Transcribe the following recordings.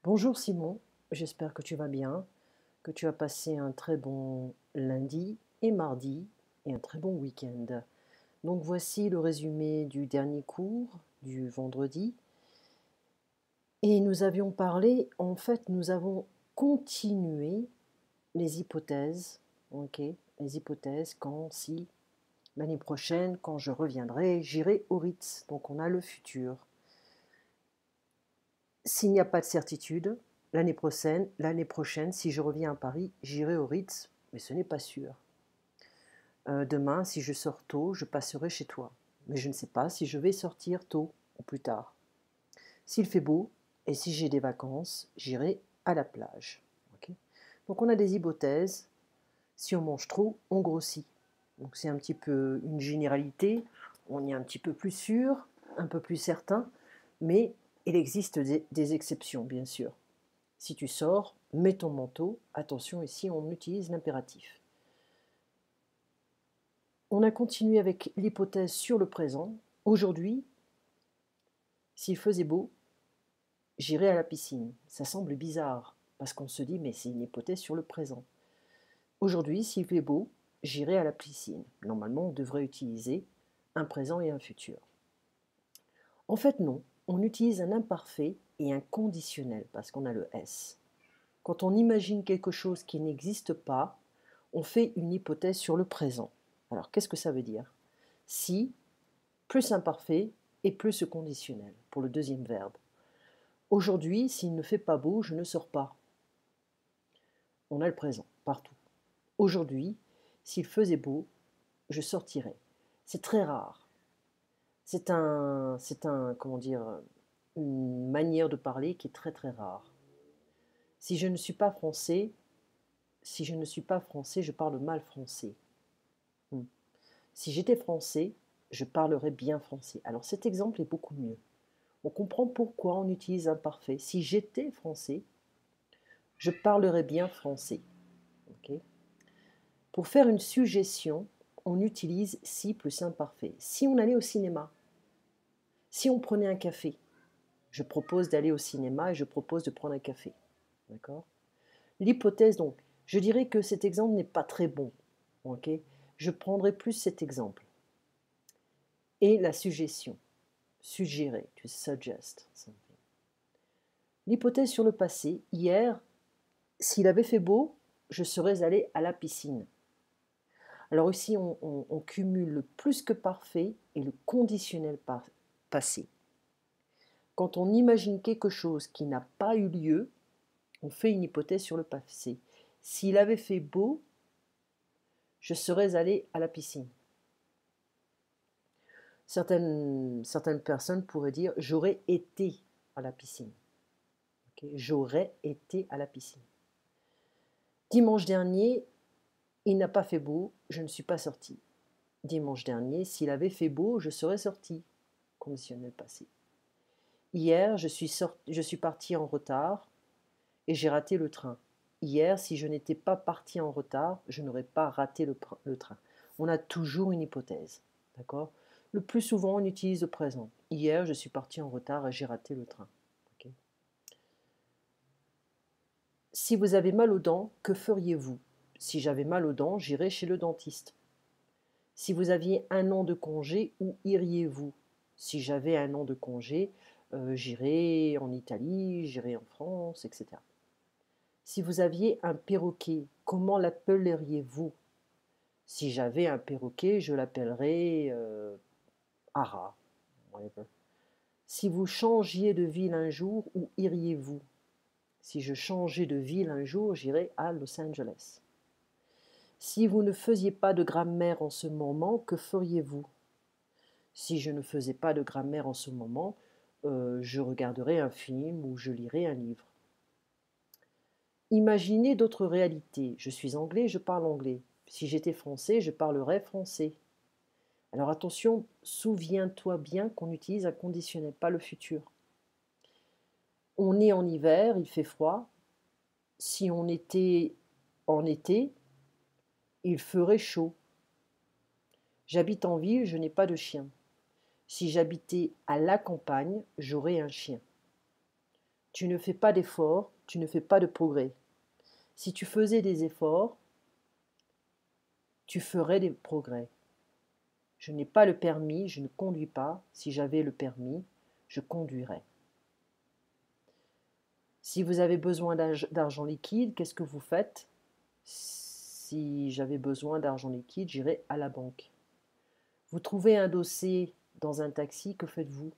Bonjour Simon, j'espère que tu vas bien, que tu as passé un très bon lundi et mardi et un très bon week-end. Donc voici le résumé du dernier cours du vendredi. Et nous avions parlé, en fait, nous avons continué les hypothèses, ok, les hypothèses quand, si, l'année prochaine, quand je reviendrai, j'irai au Ritz. Donc on a le futur. S'il n'y a pas de certitude, l'année prochaine, si je reviens à Paris, j'irai au Ritz, mais ce n'est pas sûr. Demain, si je sors tôt, je passerai chez toi, mais je ne sais pas si je vais sortir tôt ou plus tard. S'il fait beau et si j'ai des vacances, j'irai à la plage. Ok. Donc on a des hypothèses. Si on mange trop, on grossit. Donc c'est un petit peu une généralité. On est un petit peu plus sûr, un peu plus certain, mais il existe des exceptions, bien sûr. Si tu sors, mets ton manteau. Attention, ici on utilise l'impératif. On a continué avec l'hypothèse sur le présent. Aujourd'hui, s'il faisait beau, j'irai à la piscine. Ça semble bizarre, parce qu'on se dit, mais c'est une hypothèse sur le présent. Aujourd'hui, s'il fait beau, j'irai à la piscine. Normalement, on devrait utiliser un présent et un futur. En fait, non. On utilise un imparfait et un conditionnel, parce qu'on a le S. Quand on imagine quelque chose qui n'existe pas, on fait une hypothèse sur le présent. Alors, qu'est-ce que ça veut dire? Si, plus imparfait et plus conditionnel, pour le deuxième verbe. Aujourd'hui, s'il ne fait pas beau, je ne sors pas. On a le présent, partout. Aujourd'hui, s'il faisait beau, je sortirais. C'est très rare. Comment dire, une manière de parler qui est très très rare. Si je ne suis pas français, je parle mal français. Si j'étais français, je parlerais bien français. Alors cet exemple est beaucoup mieux. On comprend pourquoi on utilise imparfait. Si j'étais français, je parlerais bien français. Okay. Pour faire une suggestion, on utilise si plus imparfait. Si on allait au cinéma, si on prenait un café, je propose d'aller au cinéma et je propose de prendre un café. D'accord. L'hypothèse, donc, je dirais que cet exemple n'est pas très bon. Okay. Je prendrai plus cet exemple. Et la suggestion. Suggérer, to suggest something. L'hypothèse sur le passé, hier, s'il avait fait beau, je serais allé à la piscine. Alors ici, on cumule le plus que parfait et le conditionnel passé. Quand on imagine quelque chose qui n'a pas eu lieu, on fait une hypothèse sur le passé. S'il avait fait beau, je serais allé à la piscine. Certaines personnes pourraient dire « j'aurais été à la piscine ». Okay. J'aurais été à la piscine. Dimanche dernier, il n'a pas fait beau, je ne suis pas sorti. Dimanche dernier, s'il avait fait beau, je serais sorti. Conditionnel passé. Hier, je suis parti en retard et j'ai raté le train. Hier, si je n'étais pas parti en retard, je n'aurais pas raté le train. On a toujours une hypothèse. D'accord. Le plus souvent, on utilise le présent. Hier, je suis parti en retard et j'ai raté le train. Okay. Si vous avez mal aux dents, que feriez-vous? Si j'avais mal aux dents, j'irais chez le dentiste. Si vous aviez un an de congé, où iriez-vous? Si j'avais un an de congé, j'irais en Italie, j'irais en France, etc. Si vous aviez un perroquet, comment l'appelleriez-vous? Si j'avais un perroquet, je l'appellerais Ara. Whatever. Si vous changiez de ville un jour, où iriez-vous? Si je changeais de ville un jour, j'irais à Los Angeles. Si vous ne faisiez pas de grammaire en ce moment, que feriez-vous? Si je ne faisais pas de grammaire en ce moment, je regarderais un film ou je lirais un livre. Imaginez d'autres réalités. Je suis anglais, je parle anglais. Si j'étais français, je parlerais français. Alors attention, souviens-toi bien qu'on utilise un conditionnel, pas le futur. On est en hiver, il fait froid. Si on était en été, il ferait chaud. J'habite en ville, je n'ai pas de chien. Si j'habitais à la campagne, j'aurais un chien. Tu ne fais pas d'efforts, tu ne fais pas de progrès. Si tu faisais des efforts, tu ferais des progrès. Je n'ai pas le permis, je ne conduis pas. Si j'avais le permis, je conduirais. Si vous avez besoin d'argent liquide, qu'est-ce que vous faites? Si j'avais besoin d'argent liquide, j'irais à la banque. Vous trouvez un dossier dans un taxi, que faites-vous?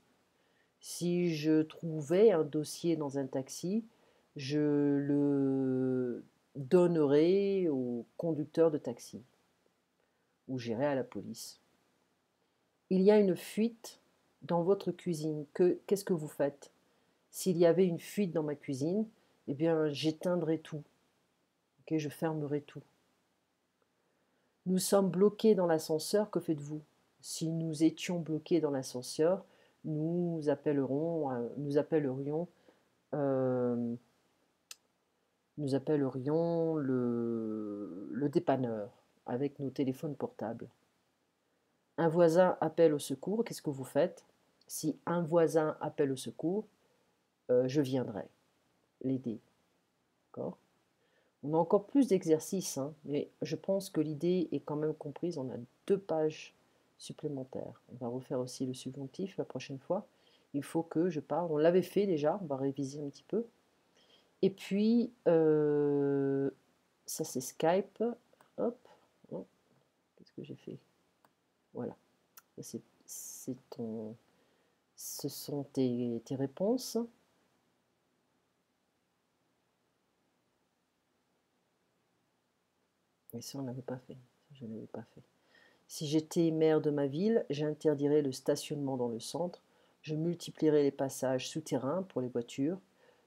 Si je trouvais un dossier dans un taxi, je le donnerais au conducteur de taxi ou j'irais à la police. Il y a une fuite dans votre cuisine. Qu'est-ce que vous faites? S'il y avait une fuite dans ma cuisine, eh bien, j'éteindrais tout. Okay, je fermerai tout. Nous sommes bloqués dans l'ascenseur, que faites-vous? Si nous étions bloqués dans l'ascenseur, nous appellerions le dépanneur avec nos téléphones portables. Un voisin appelle au secours, qu'est-ce que vous faites? Si un voisin appelle au secours, je viendrai l'aider. D'accord? On a encore plus d'exercices, hein, mais je pense que l'idée est quand même comprise. On a 2 pages supplémentaires. On va refaire aussi le subjonctif la prochaine fois. Il faut que je parle. On l'avait fait déjà, on va réviser un petit peu. Et puis, ça c'est Skype. Hop, oh, qu'est-ce que j'ai fait? Voilà, ce sont tes réponses. Et ça, on n'avait pas fait. Je ne l'avais pas fait. Si j'étais maire de ma ville, j'interdirais le stationnement dans le centre, je multiplierais les passages souterrains pour les voitures,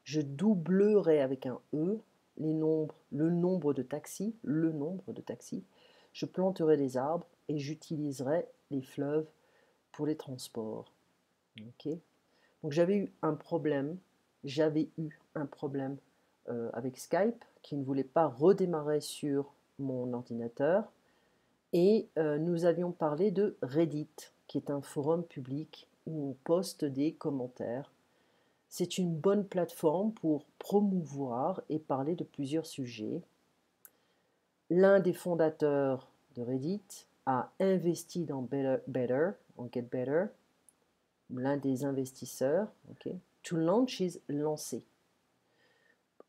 je doublerais avec un E le nombre de taxis, je planterais des arbres et j'utiliserais les fleuves pour les transports. Okay. Donc j'avais eu un problème avec Skype qui ne voulait pas redémarrer sur mon ordinateur. Et nous avions parlé de Reddit, qui est un forum public où on poste des commentaires. C'est une bonne plateforme pour promouvoir et parler de plusieurs sujets. L'un des fondateurs de Reddit a investi dans Better, en Get Better. L'un des investisseurs, okay. To launch is lancer.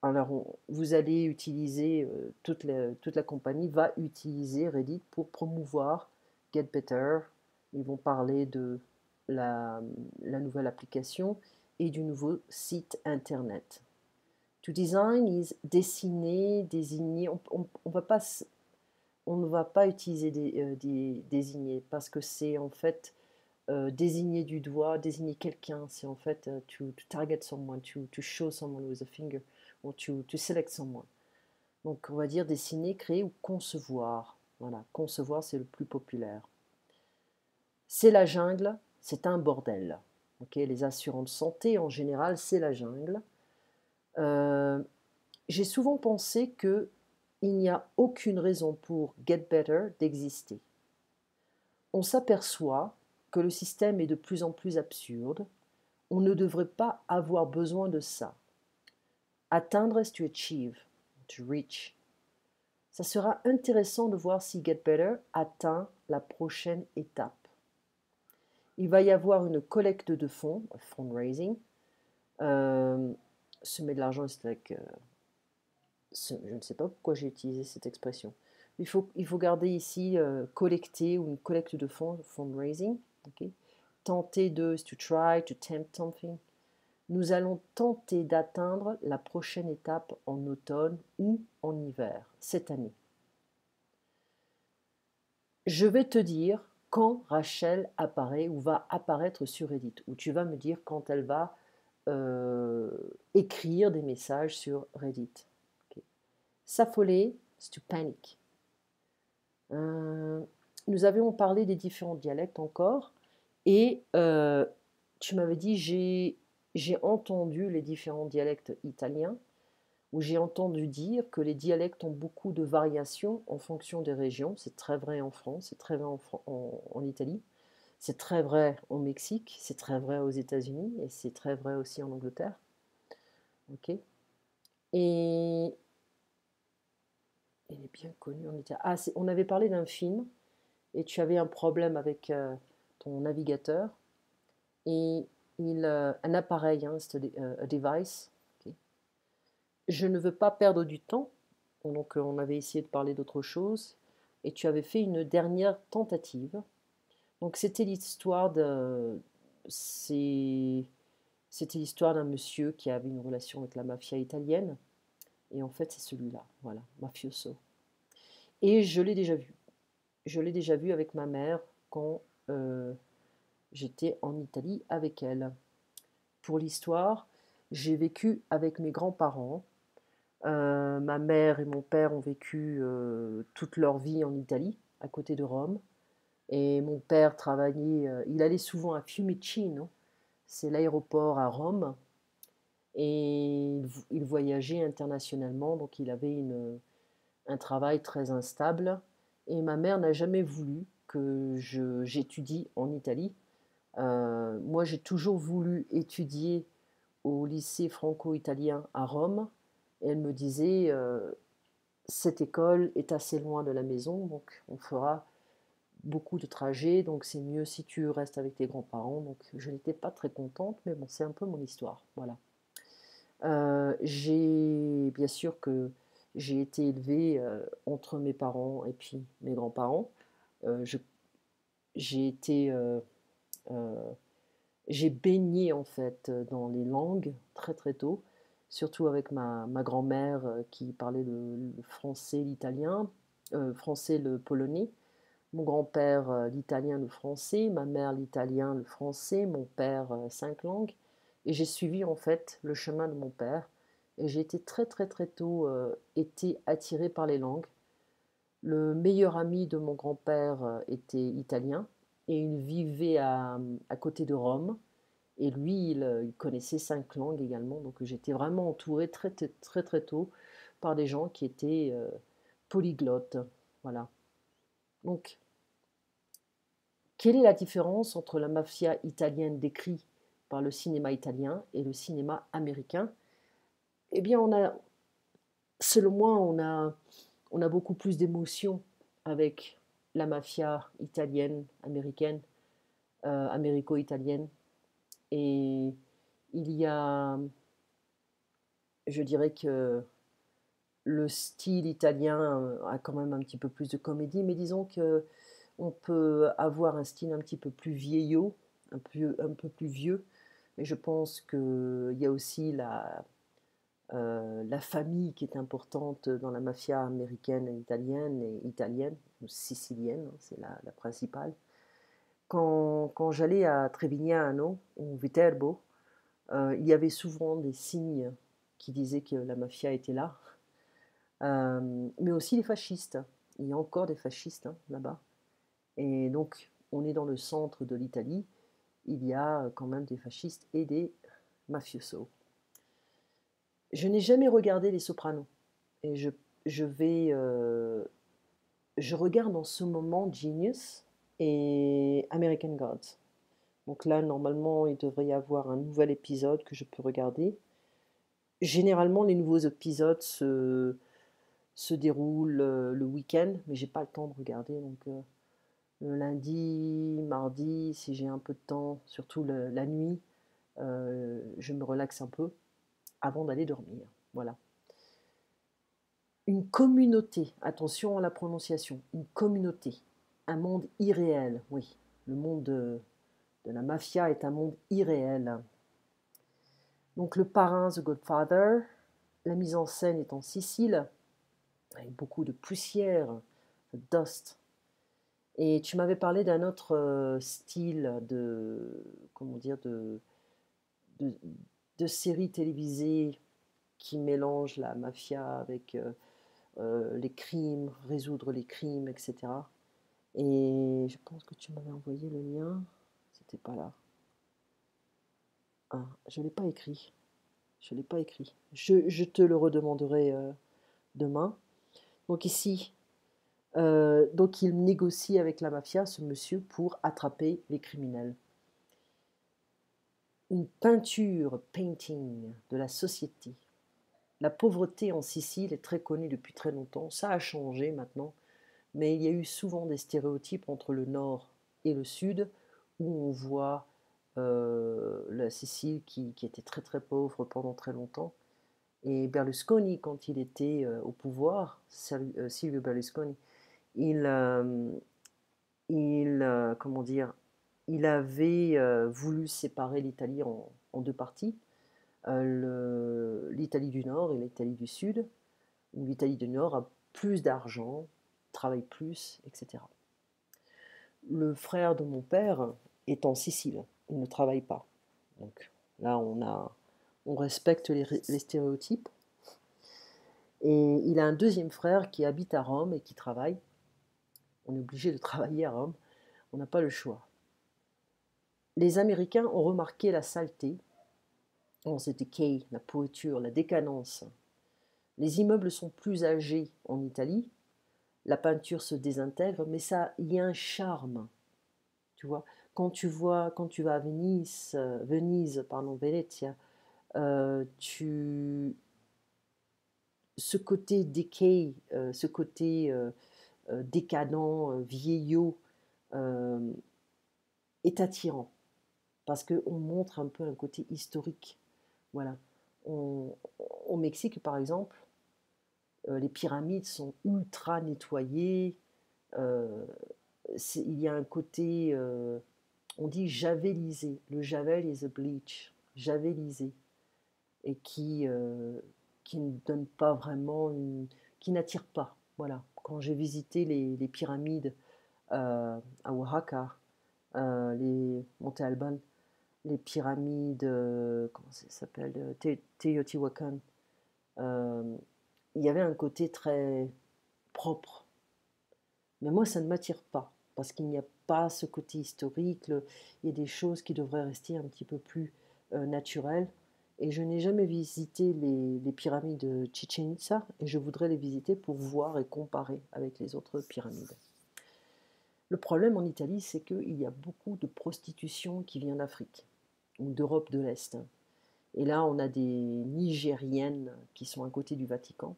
Alors, vous allez utiliser, toute la compagnie va utiliser Reddit pour promouvoir Get Better. Ils vont parler de la nouvelle application et du nouveau site internet. To design is dessiner, désigner. On ne va pas utiliser désigner parce que c'est en fait désigner du doigt, désigner quelqu'un. C'est en fait to target someone, to show someone with a finger. Or to select someone. Donc on va dire dessiner, créer ou concevoir. Voilà, concevoir c'est le plus populaire. C'est la jungle, c'est un bordel. Okay, les assurances santé en général, c'est la jungle. J'ai souvent pensé qu'il n'y a aucune raison pour Get Better d'exister. On s'aperçoit que le système est de plus en plus absurde. On ne devrait pas avoir besoin de ça. Atteindre is to achieve, to reach. Ça sera intéressant de voir si Get Better atteint la prochaine étape. Il va y avoir une collecte de fonds, fundraising. Semer de l'argent, c'est like, je ne sais pas pourquoi j'ai utilisé cette expression. Il faut garder ici collecter ou une collecte de fonds, fundraising. Okay. Tenter de, is to try, to tempt something. Nous allons tenter d'atteindre la prochaine étape en automne ou en hiver, cette année. Je vais te dire quand Rachel apparaît ou va apparaître sur Reddit, ou tu vas me dire quand elle va écrire des messages sur Reddit. Okay. S'affoler, c'est to panic. Nous avions parlé des différents dialectes encore, et tu m'avais dit j'ai entendu les différents dialectes italiens, où j'ai entendu dire que les dialectes ont beaucoup de variations en fonction des régions. C'est très vrai en France, c'est très vrai en Italie, c'est très vrai au Mexique, c'est très vrai aux États-Unis et c'est très vrai aussi en Angleterre. ok. Et il est bien connu en Italie. Ah, on avait parlé d'un film et tu avais un problème avec ton navigateur et un appareil, hein, c'était un device. Ok. Je ne veux pas perdre du temps, donc on avait essayé de parler d'autre chose et tu avais fait une dernière tentative. Donc c'était l'histoire de, c'est- c'était l'histoire d'un monsieur qui avait une relation avec la mafia italienne et en fait c'est celui-là, voilà, mafioso. Et je l'ai déjà vu. Je l'ai déjà vu avec ma mère quand j'étais en Italie avec elle. Pour l'histoire, j'ai vécu avec mes grands-parents. Ma mère et mon père ont vécu toute leur vie en Italie, à côté de Rome. Et mon père travaillait, il allait souvent à Fiumicino, c'est l'aéroport à Rome, et il voyageait internationalement, donc il avait un travail très instable. Et ma mère n'a jamais voulu que j'étudie en Italie. Moi, j'ai toujours voulu étudier au lycée franco-italien à Rome. Et elle me disait, cette école est assez loin de la maison, donc on fera beaucoup de trajets, donc c'est mieux si tu restes avec tes grands-parents. Donc je n'étais pas très contente, mais bon, c'est un peu mon histoire. Voilà. J'ai bien sûr que j'ai été élevée entre mes parents et puis mes grands-parents. Euh, je- j'ai été, euh, j'ai baigné en fait dans les langues très très tôt, surtout avec ma grand-mère qui parlait le français, l'italien, français, le polonais. Mon grand-père, l'italien, le français, ma mère, l'italien, le français, mon père, 5 langues. Et j'ai suivi en fait le chemin de mon père. Et j'ai été très très très tôt été attirée par les langues. Le meilleur ami de mon grand-père était italien et il vivait à côté de Rome. Et lui, il connaissait 5 langues également. Donc j'étais vraiment entourée très très très très tôt par des gens qui étaient polyglottes. Voilà. Donc quelle est la différence entre la mafia italienne décrite par le cinéma italien et le cinéma américain? Eh bien, selon moi, on a beaucoup plus d'émotions avec la mafia italienne, américaine, américo-italienne. Et il y a, je dirais que le style italien a quand même un petit peu plus de comédie, mais disons que on peut avoir un style un petit peu plus vieillot, un peu plus vieux, mais je pense qu'il y a aussi la famille qui est importante dans la mafia américaine, et italienne, ou sicilienne, hein, c'est la principale. Quand j'allais à Trevignano ou Viterbo, il y avait souvent des signes qui disaient que la mafia était là, mais aussi les fascistes. Il y a encore des fascistes hein, là-bas. Et donc, on est dans le centre de l'Italie. Il y a quand même des fascistes et des mafiosos. Je n'ai jamais regardé Les Sopranos. Et je vais. Je regarde en ce moment Genius et American Gods. Donc là, normalement, il devrait y avoir un nouvel épisode que je peux regarder. Généralement, les nouveaux épisodes se déroulent le week-end, mais j'ai pas le temps de regarder. Donc, le lundi, mardi, si j'ai un peu de temps, surtout la nuit, je me relaxe un peu avant d'aller dormir. Voilà. Une communauté, attention à la prononciation, une communauté, un monde irréel, oui. Le monde de la mafia est un monde irréel. Donc le parrain, The Godfather, la mise en scène est en Sicile, avec beaucoup de poussière, de dust. Et tu m'avais parlé d'un autre style comment dire, de, de série télévisée qui mélange la mafia avec les crimes, résoudre les crimes, etc. Et je pense que tu m'avais envoyé le lien. C'était pas là. Ah, je l'ai pas écrit. Je l'ai pas écrit. Je te le redemanderai demain. Donc ici, donc il négocie avec la mafia, ce monsieur, pour attraper les criminels. une peinture, painting, de la société. La pauvreté en Sicile est très connue depuis très longtemps. Ça a changé maintenant, mais il y a eu souvent des stéréotypes entre le nord et le sud, où on voit la Sicile qui était très très pauvre pendant très longtemps. Et Berlusconi, quand il était au pouvoir, Silvio Berlusconi, il, comment dire, il avait voulu séparer l'Italie en deux parties, l'Italie du Nord et l'Italie du Sud, où l'Italie du Nord a plus d'argent, travaille plus, etc. Le frère de mon père est en Sicile, il ne travaille pas. Donc là, on respecte les stéréotypes. Et il a un deuxième frère qui habite à Rome et qui travaille. On est obligé de travailler à Rome, on n'a pas le choix. Les Américains ont remarqué la saleté, the decay, la pourriture, la décadence. Les immeubles sont plus âgés en Italie, la peinture se désintègre, mais ça, il y a un charme, tu vois. Quand tu vas à Venise, pardon, Venezia, ce côté decay, ce côté décadent, vieillot, euh, est attirant parce qu'on montre un peu un côté historique. Voilà. Au Mexique, par exemple, les pyramides sont ultra nettoyées. euh, il y a un côté, on dit javelisé. Le javel is a bleach, javelisé, et qui ne donne pas vraiment, qui n'attire pas. Voilà. Quand j'ai visité les pyramides à Oaxaca, les Monte Alban, les pyramides, comment ça s'appelle, Teotihuacan, euh, il y avait un côté très propre. Mais moi, ça ne m'attire pas, parce qu'il n'y a pas ce côté historique, il y a des choses qui devraient rester un petit peu plus naturelles. Et je n'ai jamais visité les pyramides de Chichen Itza, et je voudrais les visiter pour voir et comparer avec les autres pyramides. Le problème en Italie, c'est qu'il y a beaucoup de prostitution qui vient d'Afrique ou d'Europe de l'Est. Et là, on a des Nigériennes qui sont à côté du Vatican.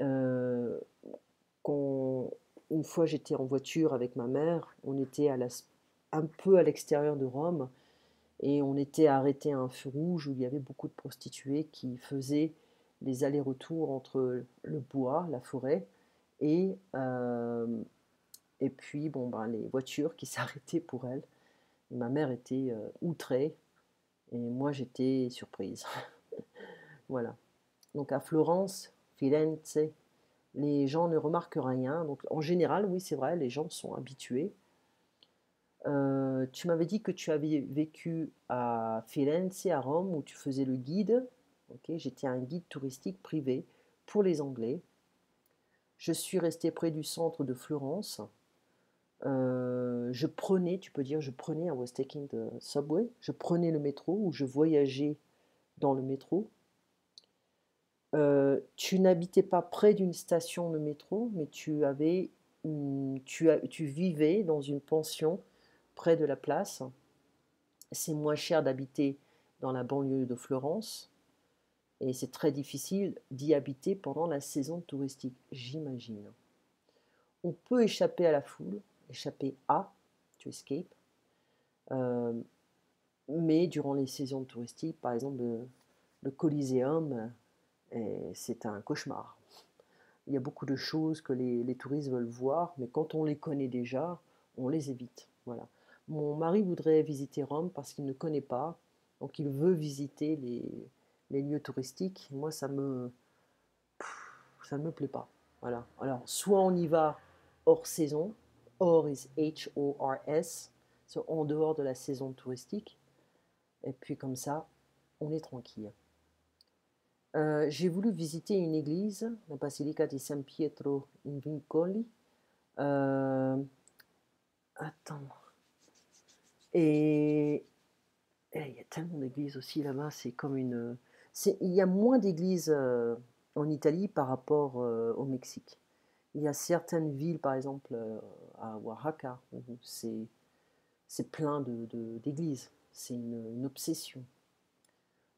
Euh, une fois, j'étais en voiture avec ma mère, on était un peu à l'extérieur de Rome, et on était arrêté à un feu rouge où il y avait beaucoup de prostituées qui faisaient les allers-retours entre le bois, la forêt, et, euh, et puis bon, ben, les voitures qui s'arrêtaient pour elles. Et ma mère était outrée, et moi j'étais surprise. Voilà. Donc à Florence, Firenze, les gens ne remarquent rien. Donc en général, oui, c'est vrai, les gens sont habitués. Tu m'avais dit que tu avais vécu à Firenze, à Rome, où tu faisais le guide. Ok, j'étais un guide touristique privé pour les Anglais. Je suis restée près du centre de Florence. Je prenais, tu peux dire, je prenais, I was taking the subway, je prenais le métro ou je voyageais dans le métro. Tu n'habitais pas près d'une station de métro, mais tu vivais dans une pension près de la place. C'est moins cher d'habiter dans la banlieue de Florence et c'est très difficile d'y habiter pendant la saison touristique, j'imagine. On peut échapper à la foule, échapper à, to escape, euh, mais durant les saisons touristiques, par exemple le Coliseum, c'est un cauchemar. Il y a beaucoup de choses que les touristes veulent voir, mais quand on les connaît déjà, on les évite. Voilà. Mon mari voudrait visiter Rome parce qu'il ne connaît pas, donc il veut visiter les lieux touristiques. Moi, ça ne me plaît pas. Voilà. Alors, soit on y va hors saison, hors is H-O-R-S, en dehors de la saison touristique, et puis comme ça, on est tranquille. J'ai voulu visiter une église, la basilica di San Pietro in Vincoli. Euh, attends. Et il y a tellement d'églises aussi là-bas, c'est comme une. Il y a moins d'églises en Italie par rapport au Mexique. Il y a certaines villes, par exemple à Oaxaca, où c'est plein d'églises. c'est une obsession.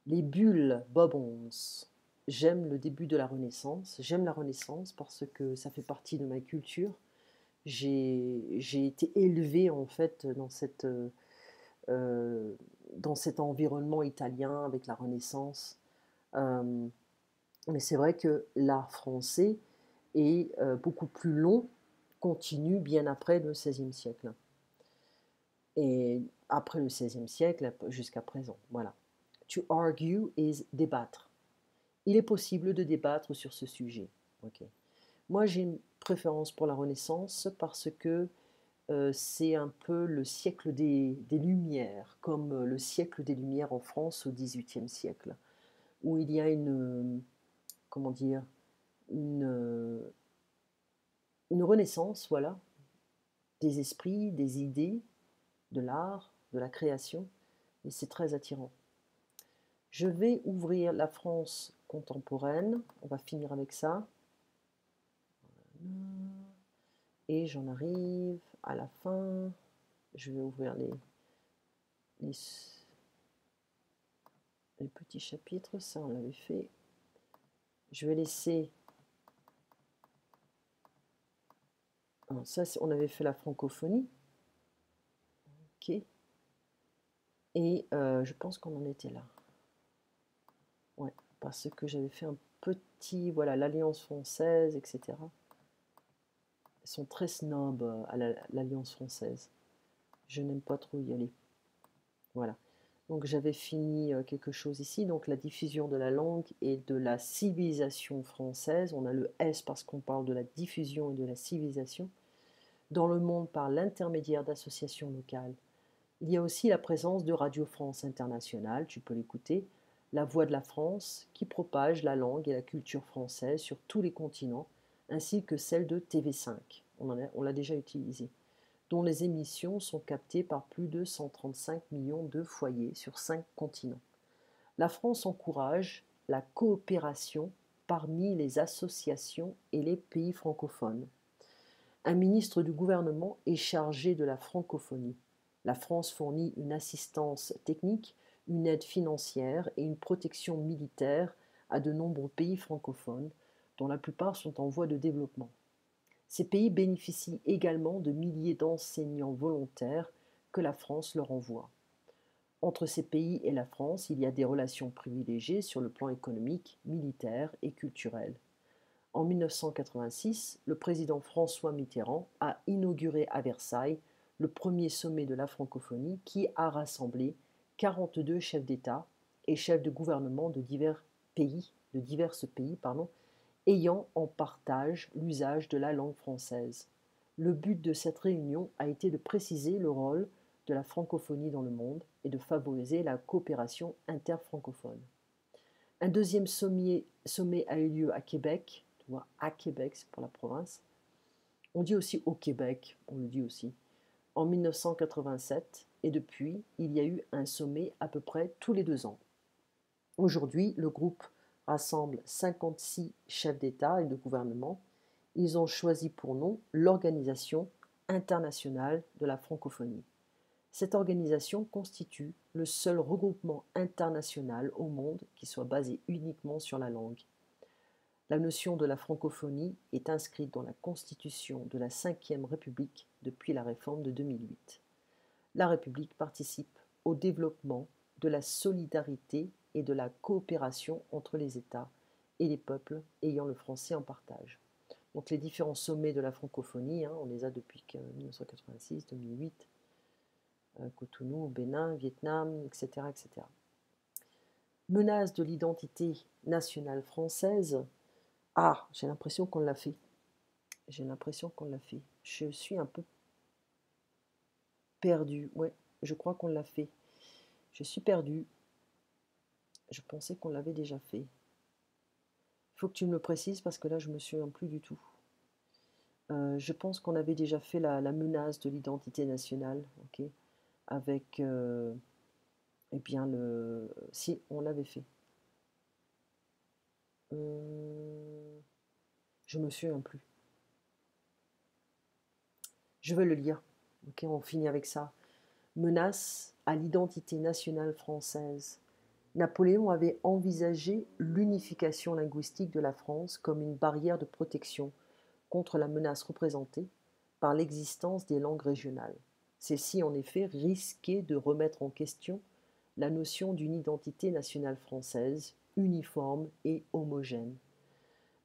Les bulles, Bob Ons. J'aime le début de la Renaissance. J'aime la Renaissance parce que ça fait partie de ma culture. J'ai été élevée en fait euh, dans cet environnement italien avec la Renaissance. Euh, mais c'est vrai que l'art français est beaucoup plus long, continue bien après le XVIe siècle. Et après le XVIe siècle jusqu'à présent. Voilà. To argue is débattre. Il est possible de débattre sur ce sujet. Ok. Moi, j'ai une préférence pour la Renaissance parce que c'est un peu le siècle des Lumières, comme le siècle des Lumières en France au XVIIIe siècle, où il y a comment dire, une, une renaissance, voilà, des esprits, des idées, de l'art, de la création, et c'est très attirant. Je vais ouvrir la France contemporaine, on va finir avec ça. Et j'en arrive à la fin. Je vais ouvrir les, les petits chapitres, ça on l'avait fait. Je vais laisser... Alors ça, on avait fait la francophonie. Ok. Et je pense qu'on en était là. Ouais, parce que j'avais fait un petit... Voilà, l'Alliance française, etc. Ils sont très snobs à l'Alliance française. Je n'aime pas trop y aller. Voilà. Donc j'avais fini quelque chose ici, donc la diffusion de la langue et de la civilisation française. On a le S parce qu'on parle de la diffusion et de la civilisation dans le monde par l'intermédiaire d'associations locales. Il y a aussi la présence de Radio France Internationale, tu peux l'écouter, La Voix de la France, qui propage la langue et la culture française sur tous les continents, ainsi que celle de TV5, on l'a déjà utilisée, dont les émissions sont captées par plus de 135 millions de foyers sur 5 continents. La France encourage la coopération parmi les associations et les pays francophones. Un ministre du gouvernement est chargé de la francophonie. La France fournit une assistance technique, une aide financière et une protection militaire à de nombreux pays francophones, dont la plupart sont en voie de développement. Ces pays bénéficient également de milliers d'enseignants volontaires que la France leur envoie. Entre ces pays et la France, il y a des relations privilégiées sur le plan économique, militaire et culturel. En 1986, le président François Mitterrand a inauguré à Versailles le premier sommet de la francophonie qui a rassemblé 42 chefs d'État et chefs de gouvernement de divers pays, ayant en partage l'usage de la langue française. Le but de cette réunion a été de préciser le rôle de la francophonie dans le monde et de favoriser la coopération interfrancophone. Un deuxième sommet a eu lieu à Québec, tu vois, à Québec, c'est pour la province. On dit aussi au Québec, on le dit aussi, en 1987, et depuis, il y a eu un sommet à peu près tous les 2 ans. Aujourd'hui, le groupe rassemble 56 chefs d'État et de gouvernement. Ils ont choisi pour nom l'Organisation internationale de la francophonie. Cette organisation constitue le seul regroupement international au monde qui soit basé uniquement sur la langue. La notion de la francophonie est inscrite dans la Constitution de la Ve République depuis la réforme de 2008. La République participe au développement de la solidarité et de la coopération entre les États et les peuples ayant le français en partage. Donc les différents sommets de la francophonie, on les a depuis 1986, 2008, Cotonou, Bénin, Vietnam, etc., etc. Menace de l'identité nationale française. Ah, j'ai l'impression qu'on l'a fait. J'ai l'impression qu'on l'a fait. Je suis un peu perdue. Ouais, je crois qu'on l'a fait. Je suis perdue. Je pensais qu'on l'avait déjà fait. Il faut que tu me le précises parce que là, je me souviens plus du tout. Je pense qu'on avait déjà fait la menace de l'identité nationale, ok, avec, eh bien, si, on l'avait fait. Je me souviens plus. Je vais le lire, ok, on finit avec ça. Menace à l'identité nationale française, Napoléon avait envisagé l'unification linguistique de la France comme une barrière de protection contre la menace représentée par l'existence des langues régionales. Celles-ci, en effet, risquaient de remettre en question la notion d'une identité nationale française uniforme et homogène.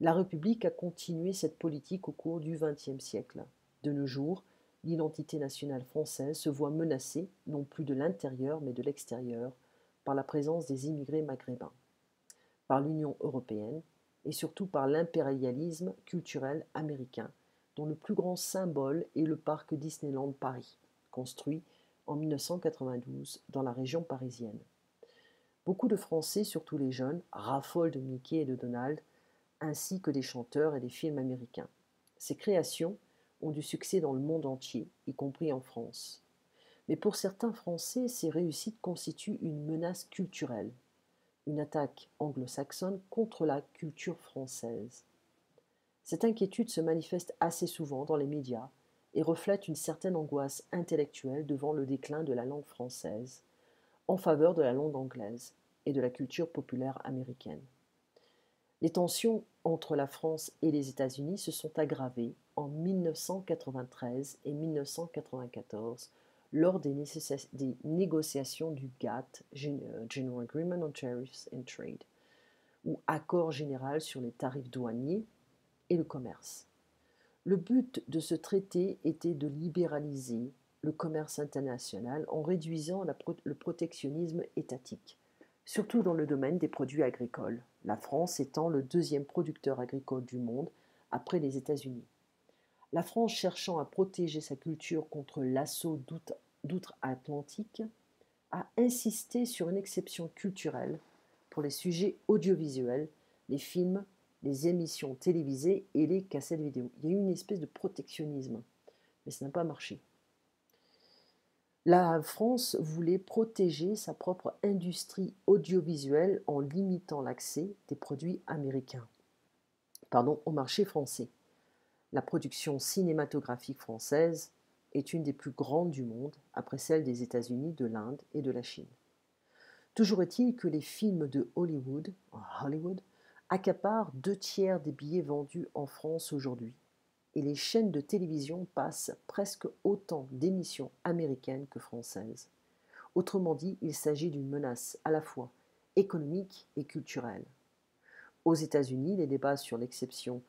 La République a continué cette politique au cours du XXe siècle. De nos jours, l'identité nationale française se voit menacée, non plus de l'intérieur, mais de l'extérieur, par la présence des immigrés maghrébins, par l'Union européenne et surtout par l'impérialisme culturel américain, dont le plus grand symbole est le parc Disneyland Paris, construit en 1992 dans la région parisienne. Beaucoup de Français, surtout les jeunes, raffolent de Mickey et de Donald, ainsi que des chanteurs et des films américains. Ces créations ont du succès dans le monde entier, y compris en France. Mais pour certains Français, ces réussites constituent une menace culturelle, une attaque anglo-saxonne contre la culture française. Cette inquiétude se manifeste assez souvent dans les médias et reflète une certaine angoisse intellectuelle devant le déclin de la langue française, en faveur de la langue anglaise et de la culture populaire américaine. Les tensions entre la France et les États-Unis se sont aggravées en 1993 et 1994 lors des négociations du GATT, General Agreement on Tariffs and Trade, ou accord général sur les tarifs douaniers et le commerce. Le but de ce traité était de libéraliser le commerce international en réduisant le protectionnisme étatique, surtout dans le domaine des produits agricoles, la France étant le deuxième producteur agricole du monde après les États-Unis. La France, cherchant à protéger sa culture contre l'assaut d'outre-Atlantique, a insisté sur une exception culturelle pour les sujets audiovisuels, les films, les émissions télévisées et les cassettes vidéo. Il y a eu une espèce de protectionnisme, mais ça n'a pas marché. La France voulait protéger sa propre industrie audiovisuelle en limitant l'accès des produits américains au marché français. La production cinématographique française est une des plus grandes du monde, après celle des États-Unis, de l'Inde et de la Chine. Toujours est-il que les films de Hollywood accaparent 2/3 des billets vendus en France aujourd'hui, et les chaînes de télévision passent presque autant d'émissions américaines que françaises. Autrement dit, il s'agit d'une menace à la fois économique et culturelle. Aux États-Unis, les débats sur l'exception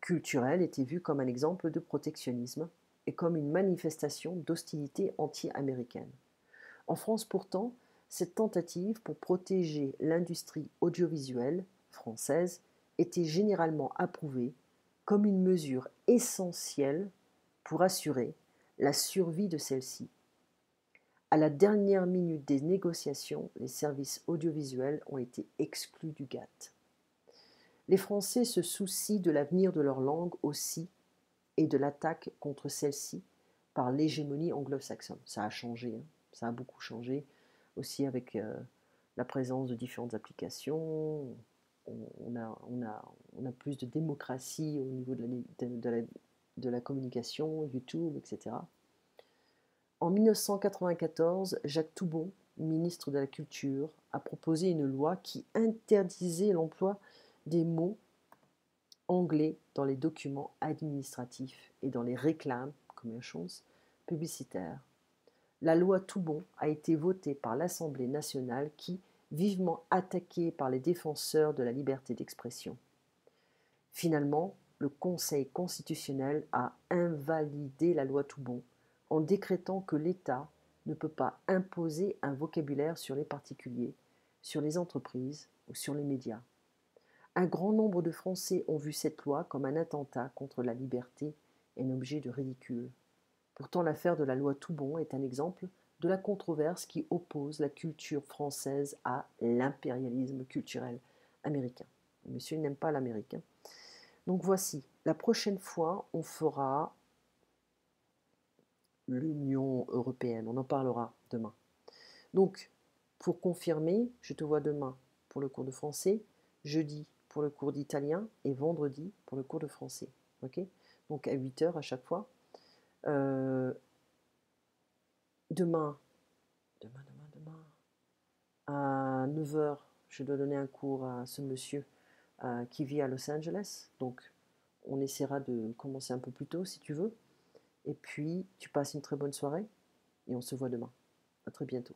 culturelle étaient vus comme un exemple de protectionnisme et comme une manifestation d'hostilité anti-américaine. En France, pourtant, cette tentative pour protéger l'industrie audiovisuelle française était généralement approuvée comme une mesure essentielle pour assurer la survie de celle-ci. À la dernière minute des négociations, les services audiovisuels ont été exclus du GATT. Les Français se soucient de l'avenir de leur langue aussi et de l'attaque contre celle-ci par l'hégémonie anglo-saxonne. Ça a changé, hein. Ça a beaucoup changé, aussi avec la présence de différentes applications. On a plus de démocratie au niveau de la communication, YouTube, etc. En 1994, Jacques Toubon, ministre de la Culture, a proposé une loi qui interdisait l'emploi des mots anglais dans les documents administratifs et dans les réclames, commercials, publicitaires. La loi Toubon a été votée par l'Assemblée nationale qui, vivement attaquée par les défenseurs de la liberté d'expression. Finalement, le Conseil constitutionnel a invalidé la loi Toubon en décrétant que l'État ne peut pas imposer un vocabulaire sur les particuliers, sur les entreprises ou sur les médias. Un grand nombre de Français ont vu cette loi comme un attentat contre la liberté et un objet de ridicule. Pourtant, l'affaire de la loi Toubon est un exemple de la controverse qui oppose la culture française à l'impérialisme culturel américain. Monsieur n'aime pas l'américain. Donc voici, la prochaine fois, on fera l'Union européenne. On en parlera demain. Donc, pour confirmer, je te vois demain pour le cours de français, jeudi pour le cours d'italien et vendredi pour le cours de français. Ok? Donc à 8 heures à chaque fois. Demain, À 9 heures, je dois donner un cours à ce monsieur qui vit à Los Angeles. Donc, on essaiera de commencer un peu plus tôt si tu veux. Et puis, tu passes une très bonne soirée et on se voit demain. À très bientôt.